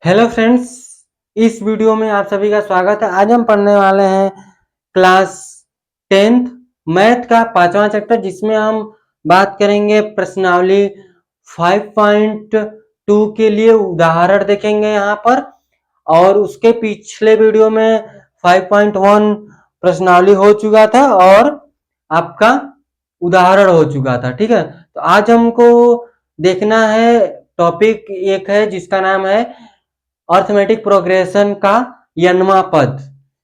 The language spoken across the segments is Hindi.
हेलो फ्रेंड्स, इस वीडियो में आप सभी का स्वागत है। आज हम पढ़ने वाले हैं क्लास 10th मैथ का 5वां चैप्टर, जिसमें हम बात करेंगे प्रश्नावली 5.2 के लिए उदाहरण देखेंगे यहाँ पर। और उसके पिछले वीडियो में 5.1 प्रश्नावली हो चुका था और आपका उदाहरण हो चुका था। ठीक है, तो आज हमको देखना है टॉपिक एक है जिसका नाम है अर्थमेटिक प्रोग्रेशन का यनवा पद,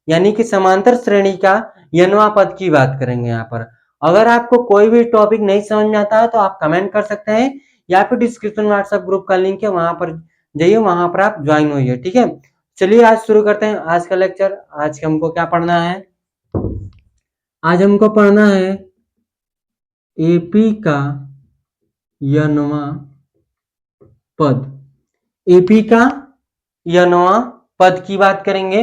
यानी कि समांतर श्रेणी का यनवा पद की बात करेंगे यहाँ पर। अगर आपको कोई भी टॉपिक नहीं समझ में आता है तो आप कमेंट कर सकते हैं, या फिर डिस्क्रिप्शन में व्हाट्सएप ग्रुप का लिंक है, वहां पर जाइए, वहां पर आप ज्वाइन होइए। ठीक है, चलिए आज शुरू करते हैं आज का लेक्चर। आज हमको क्या पढ़ना है? आज हमको पढ़ना है एपी का यनवा पद। एपी का यनवा पद की बात करेंगे।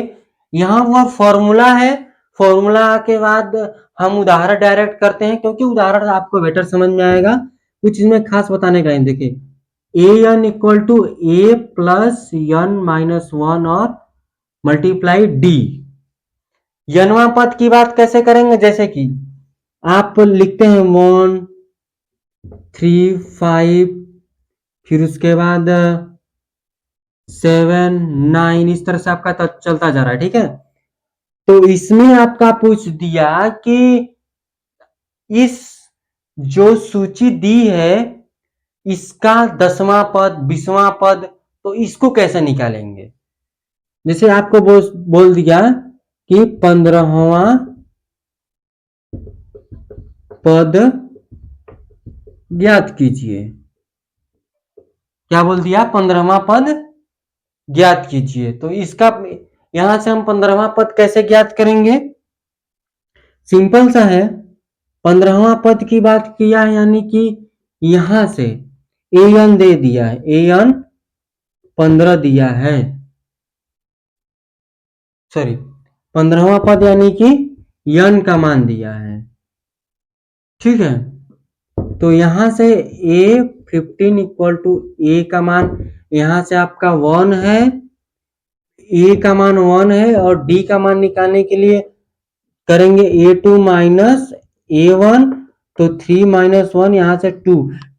यहाँ वह फॉर्मूला है, फॉर्मूला के बाद हम उदाहरण डायरेक्ट करते हैं, क्योंकि उदाहरण आपको बेटर समझ में आएगा। कुछ इसमें खास बताने का है, देखिए a n equal to a plus n minus one और मल्टीप्लाई डी। यनवा पद की बात कैसे करेंगे? जैसे कि आप लिखते हैं 1 3 5, फिर उसके बाद 7 9, इस तरह से आपका चलता जा रहा है। ठीक है, तो इसमें आपका पूछ दिया कि इस जो सूची दी है इसका 10वां पद 20वां पद, तो इसको कैसे निकालेंगे? जैसे आपको बोल दिया कि 15वां पद ज्ञात कीजिए। क्या बोल दिया? 15वां पद ज्ञात कीजिए। तो इसका यहां से हम 15वां पद कैसे ज्ञात करेंगे? सिंपल सा है। 15वां पद की बात किया, यानी कि यहां से ए एन दे दिया है, ए एन 15 दिया है, सॉरी 15वां पद यानी कि एन का मान दिया है। ठीक है, तो यहां से ए 15 इक्वल टू ए का मान, यहां से आपका 1 है, ए का मान 1 है, और डी का मान निकालने के लिए करेंगे A2 माइनस A1, तो 3 माइनस 1, यहाँ से 2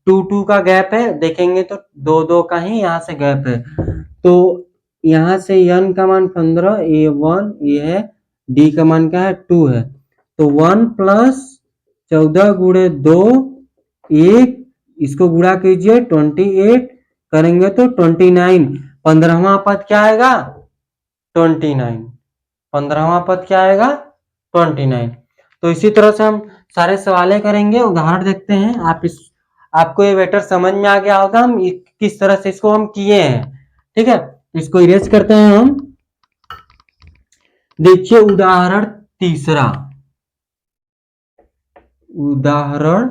2 2 का गैप है, देखेंगे तो 2 2 का ही यहाँ से गैप है। तो यहाँ से n का मान 15, A1 ये है, D का मान क्या है? 2 है। तो 1 प्लस 14 गुणे 2 1, इसको गुणा कीजिए 28, करेंगे तो 29। 15वां पद क्या आएगा? 29। 15वां पद क्या आएगा? 29। तो इसी तरह से हम सारे सवालें करेंगे। उदाहरण देखते हैं। आपको ये बेटर समझ में आ गया होगा हम किस तरह से इसको हम किए हैं। ठीक है, इसको इरेज करते हैं हम। देखिए उदाहरण तीसरा। उदाहरण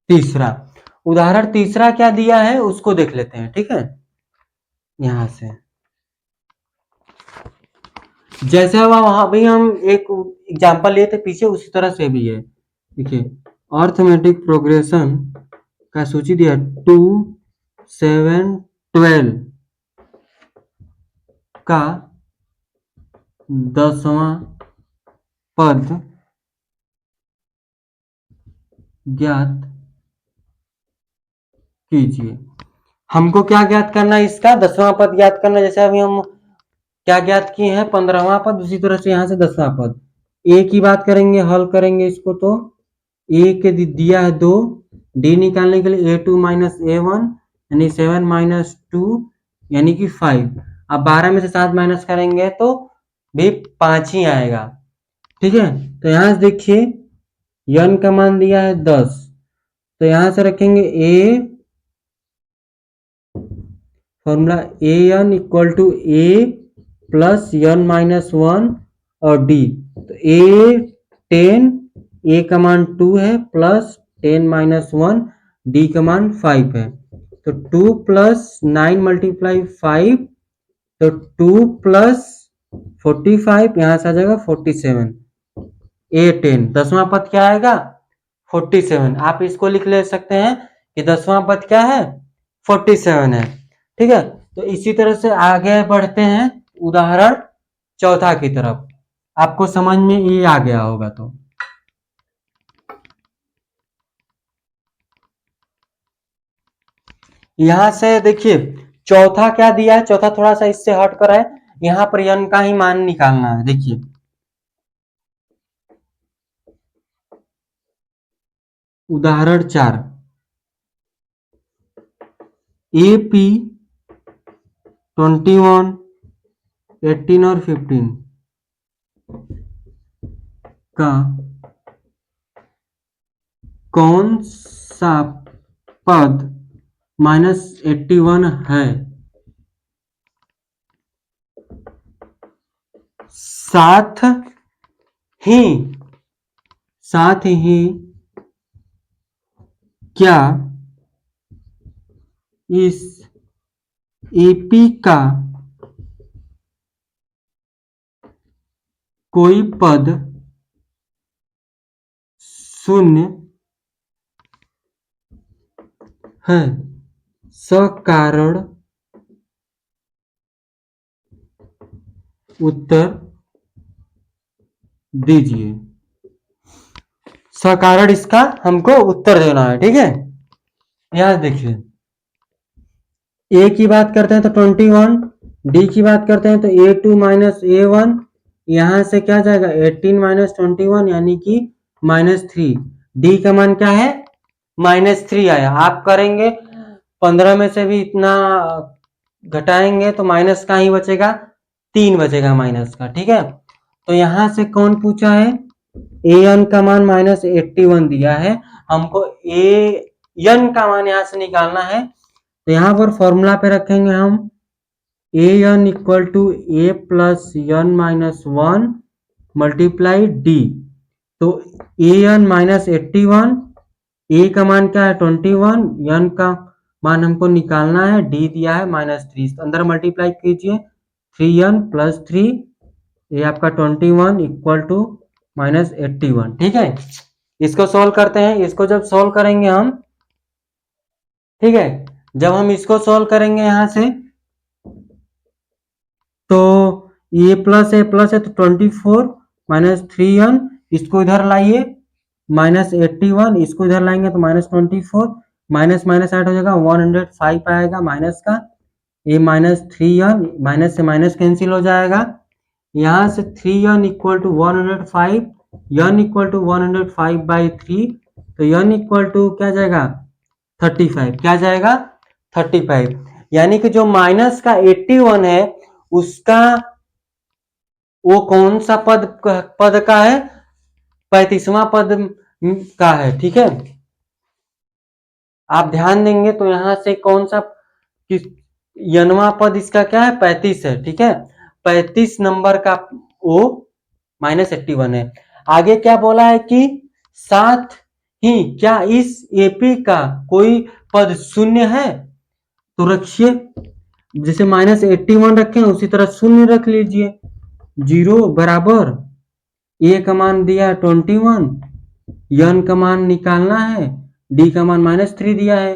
तीसरा, उदाहरण तीसरा क्या दिया है उसको देख लेते हैं। ठीक है, यहां से जैसे वहां भी हम एक एग्जांपल लिए थे पीछे, उसी तरह से भी है। देखिए अर्थमेटिक प्रोग्रेशन का सूची दिया 2 7 12 का 10वां पद ज्ञात कीजिए। हमको क्या ज्ञात करना है? इसका 10वां पद ज्ञात करना है। जैसे अभी हम क्या ज्ञात किए हैं? 15वां पद, उसी तरह से यहाँ से 10वां पद। ए की बात करेंगे, हल करेंगे इसको, तो ए के दिया है 2, डी निकालने के लिए A2 माइनस A1 यानी 7 माइनस 2 यानी कि 5। अब 12 में से 7 माइनस करेंगे तो भी 5 ही आएगा। ठीक है, तो यहां से देखिए n का मान दिया है 10, तो यहां से रखेंगे a, formula a n equal to a plus n minus 1 और डी। तो ए 10, ए का मान 2 है, प्लस 10 माइनस 1, डी का मान 5 है। तो 2 प्लस 9 मल्टीप्लाई 5, तो 2 प्लस 45, यहां से आ जाएगा 47। ए 10, 10वां पद क्या आएगा? 47। आप इसको लिख ले सकते हैं कि 10वां पद क्या है? 47 है। ठीक है, तो इसी तरह से आगे बढ़ते हैं उदाहरण चौथा की तरफ। आपको समझ में ये आ गया होगा तो यहां से देखिए चौथा क्या दिया है। चौथा थोड़ा सा इससे हट कर है, यहाँ पर n का ही मान निकालना है। देखिए उदाहरण 4 AP 21, 18 और 15 का कौन सा पद -81 है, साथ ही साथ ही क्या इस एपी का कोई पद शून्य है। सकारण उत्तर दीजिए। सकारण इसका हमको उत्तर देना है। ठीक है, यहां देखिए ए की बात करते हैं तो 21, डी की बात करते हैं तो A2 माइनस A1, यहां से क्या जाएगा 18 माइनस 21 यानी कि -3। डी का मान क्या है -3 आया। आप करेंगे 15 में से भी इतना घटाएंगे तो माइनस का ही बचेगा, 3 बचेगा माइनस का। ठीक है, तो यहां से कौन पूछा है, an का मान -81 दिया है, हमको an का मान यहां से निकालना है। तो यहाँ पर फॉर्मूला पे रखेंगे हम an equal to a plus n minus 1 multiply d. तो an -81, a का मान क्या है 21, n का मान हमको निकालना है, d दिया है -3, अंदर मल्टीप्लाई कीजिए 3n प्लस 3, ये आपका 21 इक्वल टू -81। ठीक है, इसको सॉल्व करते हैं। इसको जब सॉल्व करेंगे हम, ठीक है, जब हम इसको सॉल्व करेंगे यहां से तो ए प्लस है तो 24 -3n, इसको इधर लाइए -81, इसको इधर लाएंगे तो -24, माइनस माइनस ऐड हो जाएगा 105 आएगा माइनस का, ये -3n, माइनस से माइनस कैंसिल हो जाएगा। यहाँ से 3n equal to 105, n equal to 105/3, तो n इक्वल टू क्या जाएगा 35, क्या जाएगा 35, यानी कि जो माइनस का 81 है उसका वो कौन सा पद का है, 35वां पद का है। ठीक है, आप ध्यान देंगे तो यहां से कौन सा किस यनवा पद इसका क्या है 35 है। ठीक है, 35 नंबर का वो -81 है। आगे क्या बोला है कि साथ ही क्या इस एपी का कोई पद शून्य है, तो रखिए जैसे -81 रखे उसी तरह शून्य रख लीजिए। 0 बराबर ए का मान दिया 21, n का मान निकालना है, डी का मान -3 दिया है।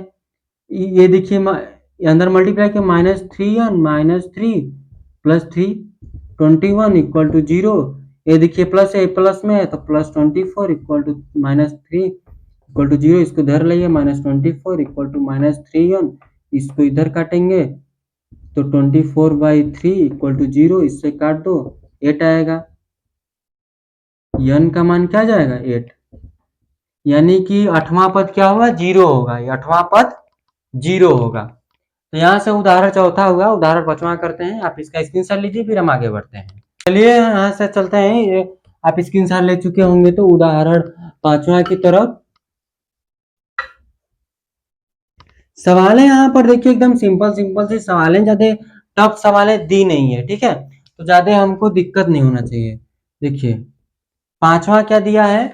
ये देखिए अंदर मल्टीप्लाई के -3n -3 प्लस 3 21 इक्वल टू 0। ये देखिए प्लस है, प्लस में है तो +24 इक्वल टू -3 इक्वल टू 0, इसको इधर लाइए -24 इक्वल टू -3n, इसको इधर काटेंगे तो 24/3 इक्वल टू 0, इससे काट दो 8 आएगा। n का मान क्या जाएगा 8, यानी कि 8वां पद क्या होगा 0 होगा, ये 8वां पद 0 होगा। तो यहाँ से उदाहरण चौथा हुआ। उदाहरण 5वां करते हैं, आप इसका स्क्रीनशॉट लीजिए फिर हम आगे बढ़ते हैं। चलिए यहाँ से चलते हैं, ये आप स्क्रीनशॉट ले चुके होंगे तो उदाहरण 5वां की तरफ। सवाल है यहाँ पर देखिए एकदम सिंपल सिंपल से सवाल है, ज्यादा टफ सवाल दी नहीं है। ठीक है, तो ज्यादा हमको दिक्कत नहीं होना चाहिए। देखिए 5वां क्या दिया है,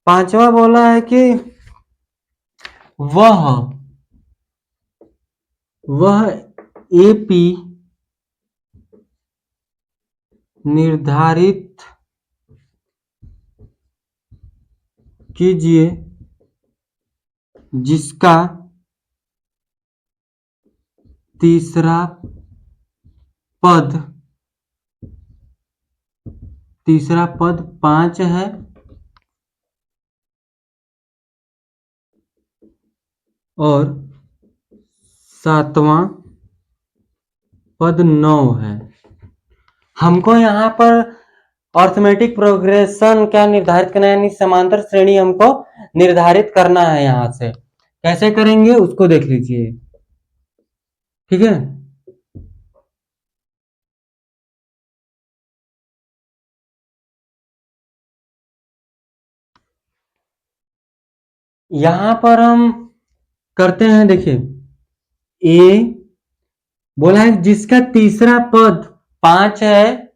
5वां बोला है कि वह एपी निर्धारित कीजिए जिसका तीसरा पद 5 है और 7वां पद 9 है। हमको यहाँ पर अर्थमेटिक प्रोग्रेशन क्या निर्धारित करना है, यानी समांतर श्रेणी हमको निर्धारित करना है। यहाँ से कैसे करेंगे उसको देख लीजिए, ठीक है। यहां पर हम करते हैं, देखिए ए बोला है जिसका तीसरा पद 5 है,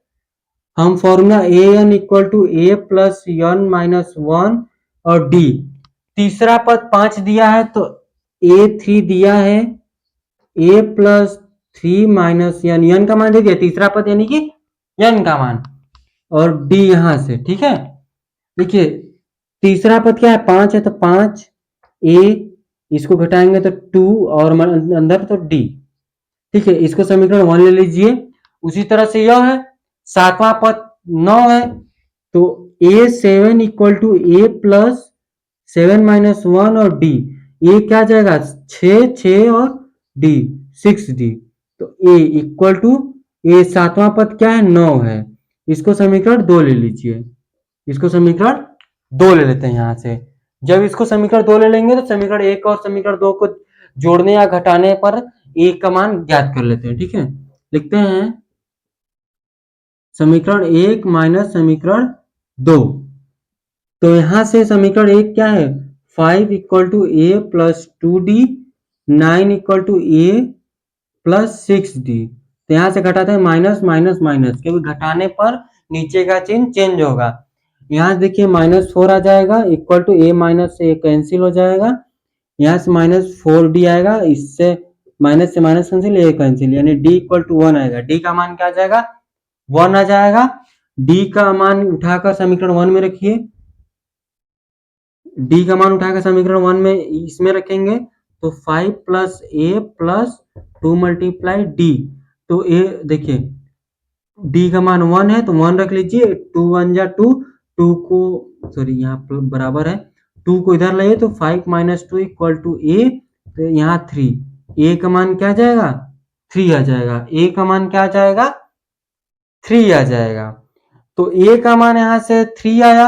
हम formula a n equal to a plus n minus 1 और डी, तीसरा पद 5 दिया है तो ए 3 दिया है, ए प्लस 3 माइनस एन, एन का मान दे दिया तीसरा पद यानी कि एन का मान, और डी यहां से, ठीक है। देखिए तीसरा पद क्या है, 5 है तो 5 ए, इसको घटाएंगे तो 2 और अंदर तो डी, ठीक है। इसको समीकरण 1 ले लीजिए। उसी तरह से यह है 7वां पद 9 है तो a 7 equal to a plus 7 minus 1 और डी, ए क्या जाएगा 6 और डी 6d, तो ए इक्वल टू ए 7वां पद क्या है 9 है, इसको समीकरण 2 ले लीजिए। इसको समीकरण 2 ले लेते हैं यहां से। जब इसको समीकरण 2 ले लेंगे तो समीकरण 1 और समीकरण 2 को जोड़ने या घटाने पर एक का मान ज्ञात कर लेते हैं, ठीक है। लिखते हैं समीकरण 1 माइनस समीकरण 2, तो यहां से समीकरण 1 क्या है 5 equal to a plus 2d, 9 equal to a plus 6d, तो यहां से घटाते हैं माइनस माइनस माइनस, क्योंकि घटाने पर नीचे का चिन्ह चेंज होगा। यहाँ देखिए -4 आ जाएगा equal to a minus a cancel हो जाएगा, यहाँ से -4d आएगा, इससे माइनस से माइनस कैंसिल, ए कैंसिल, यानी d इक्वल टू 1 आएगा। d का मान क्या आ जाएगा 1 आ जाएगा। d का मान उठाकर समीकरण 1 में रखिए, d का मान उठाकर समीकरण 1 में इसमें रखेंगे तो 5 प्लस ए प्लस 2 मल्टीप्लाई डी, तो ए देखिए d का मान 1 है तो 1 रख लीजिए, 2 1 जा 2, 2 को सॉरी यहाँ बराबर है 2 को इधर लाइए तो 5 माइनस 2 इक्वल टू ए, तो यहाँ 3, ए का मान क्या आ जाएगा 3 आ जाएगा, ए का मान क्या आ जाएगा 3 आ जाएगा। तो ए का मान यहाँ से 3 आया।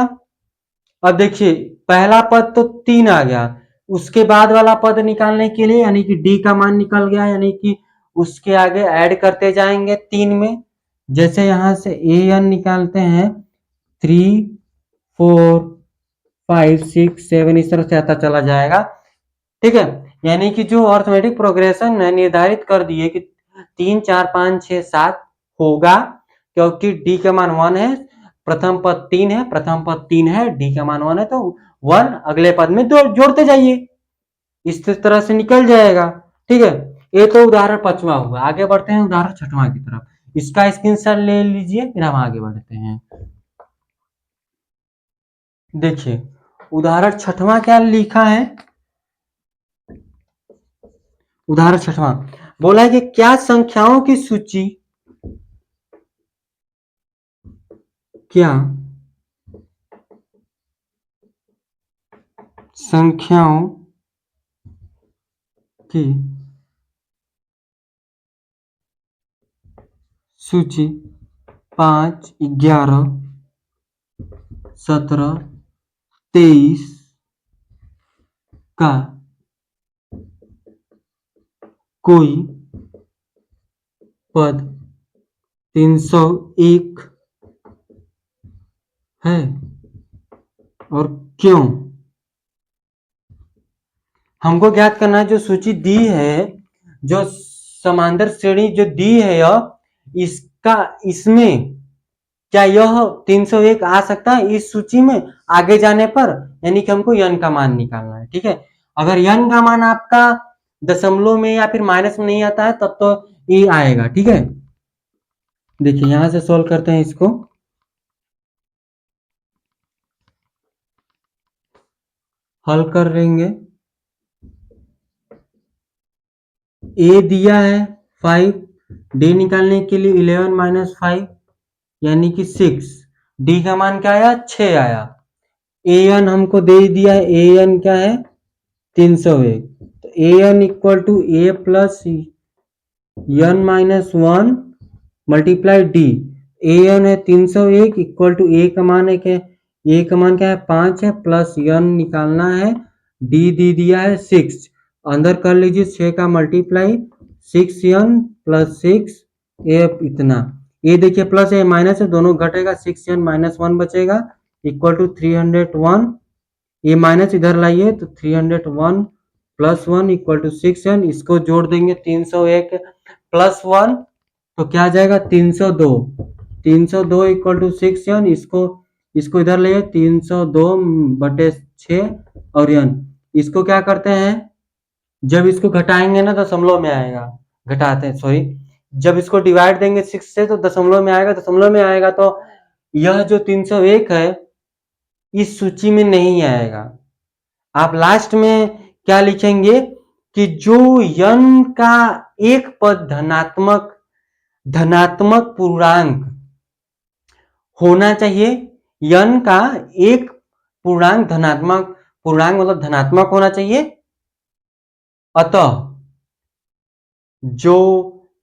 अब देखिए पहला पद तो 3 आ गया, उसके बाद वाला पद निकालने के लिए यानी कि डी का मान निकल गया, यानी कि उसके आगे ऐड करते जाएंगे 3 में। जैसे यहां से ए एन निकालते हैं 3 4 5 6 7 इस तरह से आता चला जाएगा, ठीक है। यानी कि जो अर्थमेटिक प्रोग्रेशन है निर्धारित कर दिए कि 3 4 5 6 7 होगा, क्योंकि डी का मान 1 है, प्रथम पद 3 है, प्रथम पद 3 है, डी का मान 1 है तो 1 अगले पद में जोड़ते जाइए, इस तरह से निकल जाएगा, ठीक है। ये तो उदाहरण 5वां हुआ। आगे बढ़ते हैं उदाहरण 6वां की तरफ, इसका स्क्रीनशॉट ले लीजिए फिर हम आगे बढ़ते हैं। देखिए उदाहरण 6वां क्या लिखा है, उदाहरण 6वां बोला है कि क्या संख्याओं की सूची, क्या संख्याओं की सूची 5 11 17 23 का कोई पद 301 है और क्यों। हमको ज्ञात करना है जो सूची दी है, जो समांतर श्रेणी जो दी है यह इसका, इसमें क्या यह 301 आ सकता है इस सूची में आगे जाने पर, यानी कि हमको n का मान निकालना है, ठीक है। अगर n का मान आपका दशमलव में या फिर माइनस में नहीं आता है तब तो ये आएगा, ठीक है। देखिए यहां से सॉल्व करते हैं इसको, हल कर लेंगे। ए दिया है 5, डी निकालने के लिए 11 - 5 यानी कि 6, डी का मान क्या आया 6 आया। ए एन हमको दे दिया है, ए एन क्या है 301, तो a n equal to a plus n minus 1 multiply d. A n है 301 इक्वल टू ए का मान है क्या, ए का मान क्या है 5 है, प्लस एन निकालना है, डी दे दिया है 6, अंदर कर लीजिए 6 का मल्टीप्लाई 6n प्लस 6 ए इतना, ये देखिए प्लस है माइनस है दोनों घटेगा, 6n माइनस 1 बचेगा इक्वल टू 301, ये माइनस इधर लाइए तो 301 प्लस 1 इक्वल टू 6n, इसको जोड़ देंगे 301 प्लस 1 तो क्या आ जाएगा 302, 302 इक्वल टू 6n, इसको इधर ले 302/6 और n, इसको क्या करते हैं जब इसको घटाएंगे ना दशमलव में आएगा, घटाते हैं सॉरी, जब इसको डिवाइड देंगे 6 से तो दशमलव में आएगा, दशमलव में आएगा तो यह जो 301 है इस सूची में नहीं आएगा। आप लास्ट में क्या लिखेंगे कि जो n का एक पद धनात्मक पूर्णांक होना चाहिए, n का एक पूर्णांक धनात्मक पूर्णांक मतलब धनात्मक होना चाहिए, अतः जो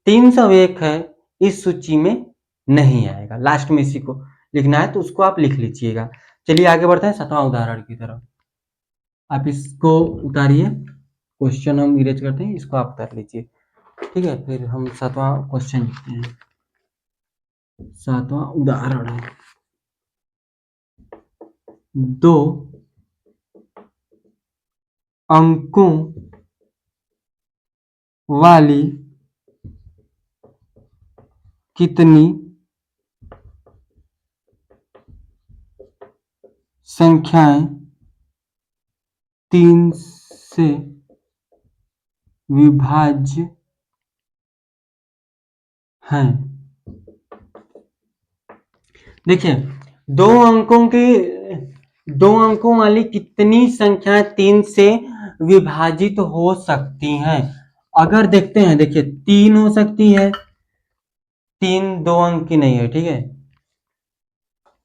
301 है इस सूची में नहीं आएगा। लास्ट में इसी को लिखना है तो उसको आप लिख लीजिएगा। चलिए आगे बढ़ते हैं 7वां उदाहरण की तरफ। आप इसको उतारिए, क्वेश्चन हम इरेज करते हैं, इसको आप उतार लीजिए, ठीक है। फिर हम 7वां क्वेश्चन लिखते हैं। 7वां उदाहरण है 2 अंकों वाली कितनी संख्याएं 3 से विभाज्य हैं। देखिए दो अंकों वाली कितनी संख्याएं 3 से विभाजित हो सकती हैं। अगर देखते हैं, देखिए 3 हो सकती है, 3 2 अंक की नहीं है, ठीक है,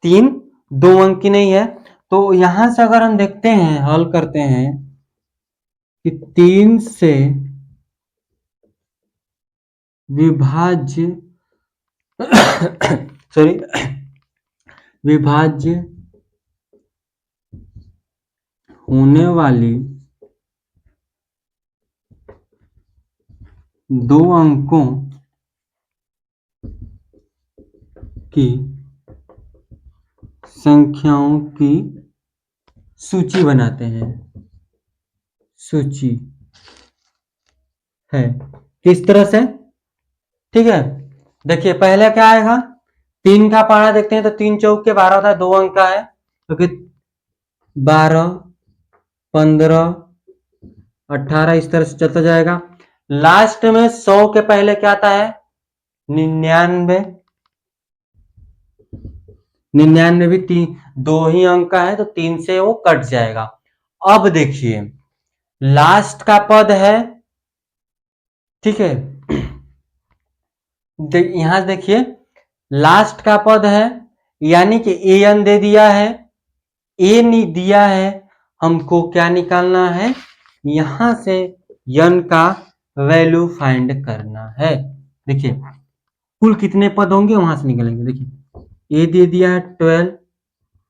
3 2 अंक की नहीं है, तो यहां से अगर हम देखते हैं हल करते हैं कि 3 से विभाज्य सॉरी विभाज्य होने वाली 2 अंकों की संख्याओं की सूची बनाते हैं। सूची है किस तरह से, ठीक है। देखिए पहले क्या आएगा, 3 का पारा देखते हैं तो 3 चौक के 12 होता है, 2 अंक का है क्योंकि 12 15 18 इस तरह से चलता जाएगा। लास्ट में 100 के पहले क्या आता है 99, 99 भी 2 ही अंक का है तो 3 से वो कट जाएगा। अब देखिए लास्ट का पद है, ठीक है, यहां देखिए लास्ट का पद है यानी कि ए एन दे दिया है, ए नहीं दिया है, हमको क्या निकालना है यहां से एन का वैल्यू फाइंड करना है। देखिए कुल कितने पद होंगे वहां से निकलेंगे। देखिए ए दे दिया है 12,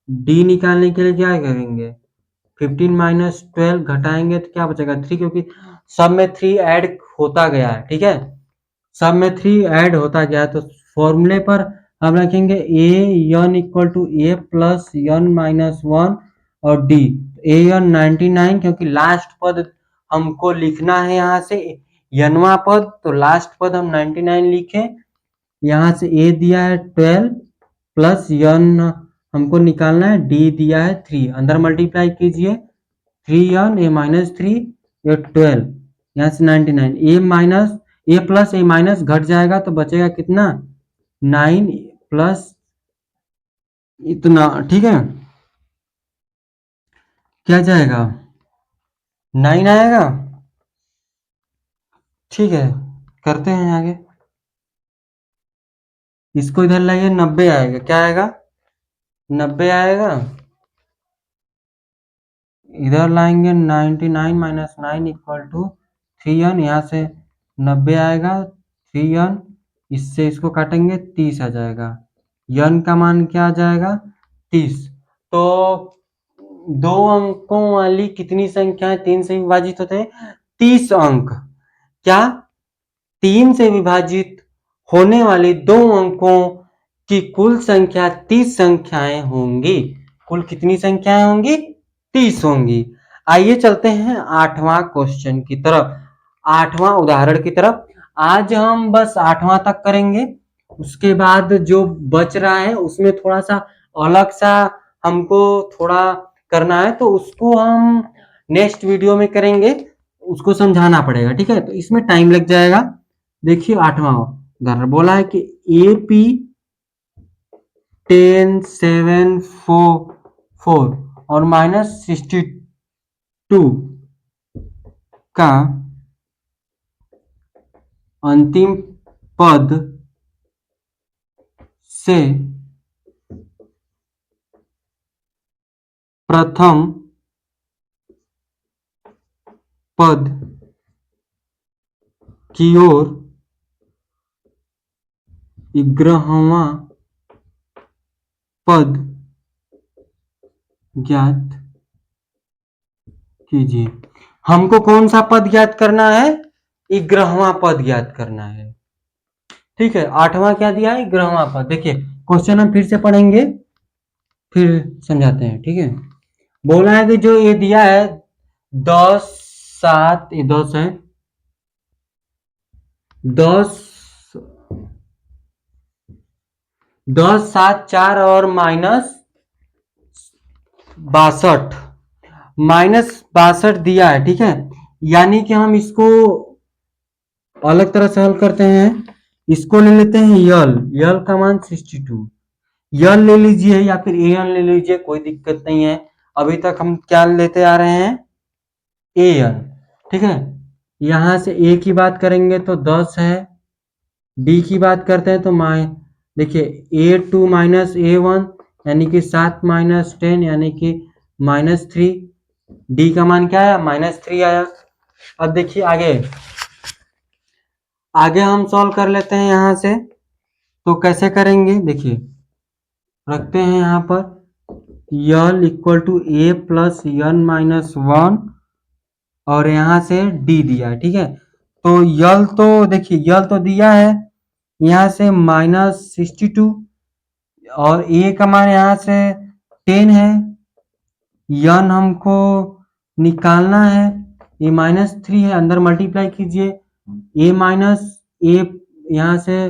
डी निकालने के लिए क्या करेंगे 15 - 12 घटाएंगे तो क्या बचेगा 3, क्योंकि सब में 3 ऐड होता गया है, ठीक है, सब में 3 ऐड होता गया तो फॉर्मूले पर हम रखेंगे a n equal to a plus n minus 1 और डी ए एन 99, क्योंकि लास्ट पद हमको लिखना है यहाँ से एनवा पद, तो लास्ट पद हम 99 लिखे, यहाँ से ए दिया है 12 प्लस एन हमको निकालना है, डी दिया है 3, अंदर मल्टीप्लाई कीजिए 3n ए माइनस 3 ये 12, यहाँ से 99 ए प्लस ए माइनस घट जाएगा तो बचेगा कितना 9 प्लस इतना, ठीक है, क्या जाएगा 9 आएगा, ठीक है। करते हैं आगे। इसको इधर लाइए, 90 आएगा, क्या आएगा 90 आएगा। इधर लाएंगे 99 माइनस 9 इक्वल टू 3n, यहाँ से 90 आएगा, 3n, इससे इसको काटेंगे 30 आ जाएगा। n का मान क्या आ जाएगा 30। तो दो अंकों वाली कितनी संख्याएं 3 से विभाजित होते हैं 30 अंक। क्या 3 से विभाजित होने वाली दो अंकों की कुल संख्या 30 संख्याएं होंगी। कुल कितनी संख्याएं होंगी 30 होंगी। आइए चलते हैं 8वां क्वेश्चन की तरफ, 8वां उदाहरण की तरफ। आज हम बस 8वां तक करेंगे, उसके बाद जो बच रहा है उसमें थोड़ा सा अलग सा हमको थोड़ा करना है, तो उसको हम नेक्स्ट वीडियो में करेंगे, उसको समझाना पड़ेगा, ठीक है। तो इसमें टाइम लग जाएगा। देखिए 8वां उदाहरण बोला है कि AP 10 7 4 और -62 का अंतिम पद से प्रथम पद की ओर 11वां पद ज्ञात कीजिए। हमको कौन सा पद ज्ञात करना है 11वां पद ज्ञात करना है, ठीक है। 8वां क्या दिया है 11वां पद। देखिए क्वेश्चन हम फिर से पढ़ेंगे, फिर समझाते हैं, ठीक है। बोला है कि जो ये दिया है 10 7, ये 10 है, 10 7 4 और -62 दिया है, ठीक है। यानी कि हम इसको अलग तरह से हल करते हैं। इसको ले लेते हैं यल का मान 62, यल ले लीजिए या फिर an ले लीजिए, कोई दिक्कत नहीं है। अभी तक हम क्या लेते आ रहे हैं an, ठीक है। यहां से a की बात करेंगे तो 10 है, b की बात करते हैं तो देखिए a2 माइनस a1 यानी कि 7 माइनस 10 यानी कि -3, d का मान क्या आया -3 आया। अब देखिए आगे हम सॉल्व कर लेते हैं यहां से। तो कैसे करेंगे देखिए, रखते हैं यहाँ पर l equal to a plus n minus 1 और यहाँ से d दिया है, ठीक है। तो यल तो देखिए यल तो दिया है यहाँ से -62 और a का मान यहाँ से 10 है, n हमको निकालना है, ये -3 है, अंदर मल्टीप्लाई कीजिए, a माइनस a यहाँ से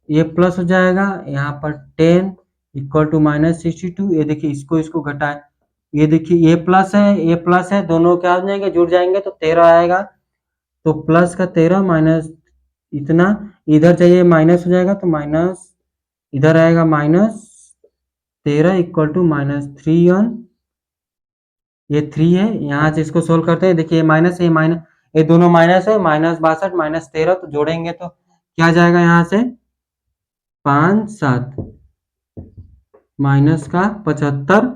a प्लस हो जाएगा, यहाँ पर 10 इक्वल टू -62। ये देखिए इसको घटाए, ये देखिए a प्लस है, दोनों क्या हो जाएंगे जुड़ जाएंगे तो 13 आएगा। तो प्लस का 13 माइनस इतना, इधर चाहिए माइनस हो जाएगा तो माइनस इधर आएगा -13 इक्वल टू -3n, ये 3 है। यहाँ से इसको सोल्व करते हैं, देखिए माइनस है माइनस, ये दोनों माइनस है, -62 -13 तो जोड़ेंगे तो क्या जाएगा यहाँ से 5 7 माइनस का 75,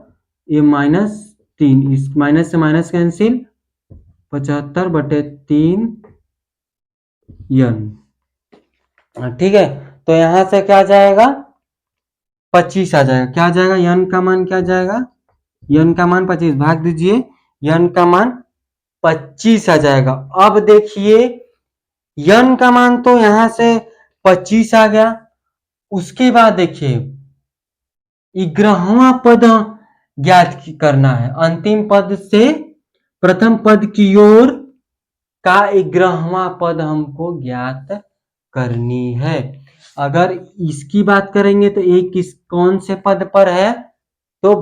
ये -3, इस माइनस से माइनस कैंसिल, 75/3 n, ठीक है। तो यहां से क्या जाएगा 25 आ जाएगा, क्या जाएगा n का मान क्या जाएगा, n का मान 25, भाग दीजिए, n का मान 25 आ जाएगा। अब देखिए n का मान तो यहां से 25 आ गया, उसके बाद देखिए 11वां पद ज्ञात करना है, अंतिम पद से प्रथम पद की ओर का 11वां पद हमको ज्ञात करनी है। अगर इसकी बात करेंगे तो एक किस कौन से पद पर है तो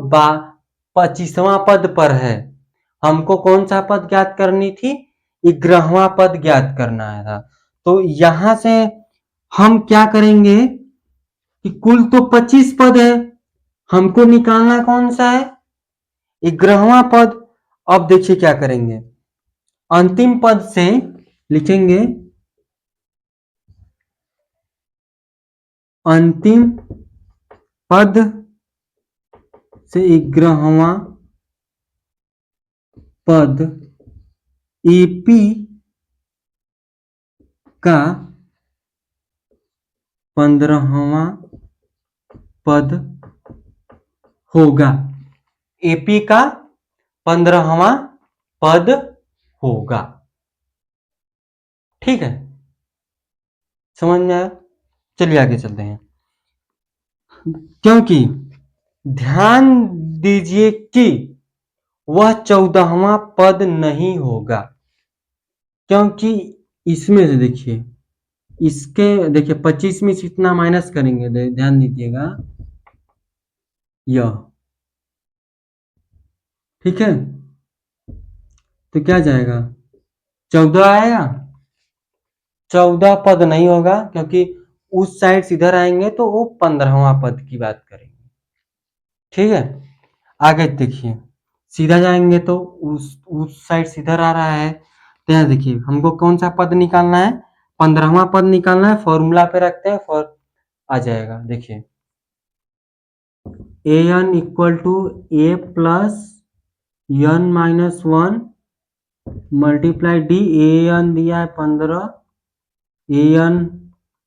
25वां पद पर है। हमको कौन सा पद ज्ञात करनी थी 11वां पद ज्ञात करना था। तो यहां से हम क्या करेंगे कि कुल तो 25 पद है, हमको निकालना कौन सा है 11वां पद। अब देखिए क्या करेंगे, अंतिम पद से लिखेंगे अंतिम पद से 11वां पद एपी का 15वां पद होगा। एपी का 15वां पद होगा। ठीक है, समझ में आया? चलिए आगे चलते हैं। क्योंकि ध्यान दीजिए कि वह 14वां पद नहीं होगा, क्योंकि इसमें से देखिए, इसके देखिए 25 में से इतना माइनस करेंगे, ध्यान दीजिएगा, यह, ठीक है, तो क्या जाएगा, 14 आएगा, 14 पद नहीं होगा, क्योंकि उस साइड से इधर आएंगे तो वो 15वां पद की बात करेंगे। ठीक है, आगे देखिए, सीधा जाएंगे तो उस साइड से इधर आ रहा है, तो यहाँ देखिए हमको कौन सा पद निकालना है, 15वां पद निकालना है। फॉर्मूला पे रखते हैं, आ जाएगा, देखिए an equal to a plus n minus 1 multiply d. an दिया है 15,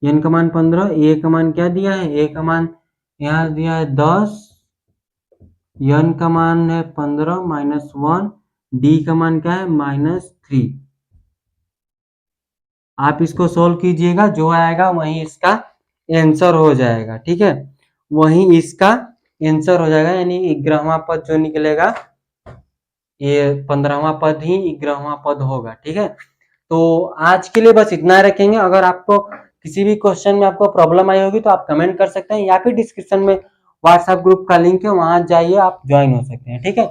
n का मान 15, a का मान क्या दिया है, a का मान यहाँ दिया है 10, n का मान है 15 माइनस 1, d का मान क्या है -3। आप इसको सोल्व कीजिएगा, जो आएगा वही इसका आंसर हो जाएगा। ठीक है, वही इसका आंसर हो जाएगा, यानी 11वां पद जो निकलेगा ये 15वां पद ही 11वां पद होगा। ठीक है, तो आज के लिए बस इतना रखेंगे। अगर आपको किसी भी क्वेश्चन में आपको प्रॉब्लम आई होगी तो आप कमेंट कर सकते हैं, या फिर डिस्क्रिप्शन में व्हाट्सएप ग्रुप का लिंक है, वहां जाइए, आप ज्वाइन हो सकते हैं। ठीक है,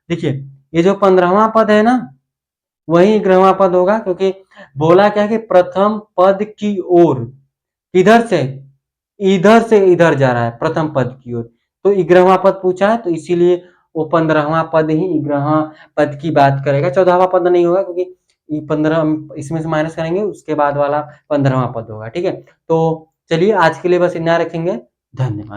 देखिए ये जो 15वां पद है ना, वही 11वां पद होगा, क्योंकि बोला क्या कि प्रथम पद की ओर, किधर से, इधर से इधर जा रहा है प्रथम पद की ओर, तो 11वां पद पूछा है, तो इसीलिए वो 15वां पद ही 11वां पद की बात करेगा। 14वां पद नहीं होगा, क्योंकि 15 इसमें से माइनस करेंगे, उसके बाद वाला 15वां पद होगा। ठीक है, तो चलिए आज के लिए बस इतना रखेंगे। धन्यवाद।